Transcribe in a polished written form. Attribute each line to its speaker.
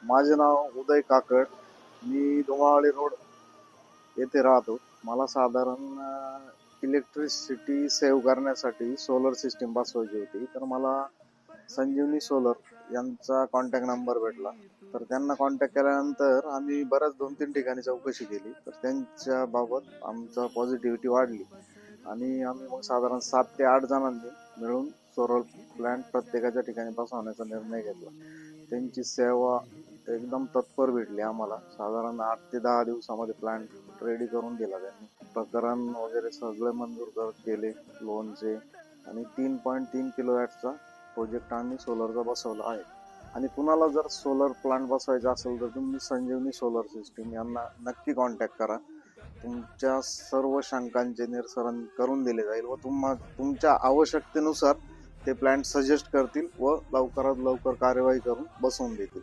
Speaker 1: माझे नाव उदय काकड. मी धुमाळी रोड येथे राहतो. मला साधारण इलेक्ट्रिसिटी सेव्ह करण्यासाठी सोलर सिस्टीम बसवायची होती. तर मला संजीवनी सोलर यांचा कॉन्टॅक्ट नंबर भेटला. तर त्यांना कॉन्टॅक्ट केल्यानंतर आम्ही बऱ्याच 2-3 ठिकाणी चौकशी केली. तर त्यांच्या बाबत आमचा पॉझिटिव्हिटी वाढली आणि आम्ही मग साधारण 7 ते 8 जणांनी मिळून सोलर प्लॅन्ट प्रत्येकाच्या ठिकाणी बसवण्याचा निर्णय घेतला. त्यांची सेवा एकदम तत्पर भेटली आम्हाला. साधारण 8 ते 10 दिवसामध्ये प्लॅन्ट रेडी करून दिला त्यांनी. प्रकरण वगैरे सगळे मंजूर केले लोनचे आणि 3.3 किलोवॅटचा प्रोजेक्ट आम्ही सोलरचा बसवला आहे. आणि कुणाला जर सोलर प्लांट बसवायचा असेल तर तुम्ही संजीवनी सोलर सिस्टीम यांना नक्की कॉन्टॅक्ट करा. तुमच्या सर्व शंकांचे निरसन करून दिले जाईल व तुमच्या आवश्यकतेनुसार ते प्लॅन्ट सजेस्ट करतील व लवकरात लवकर कार्यवाही करून बसवून देतील.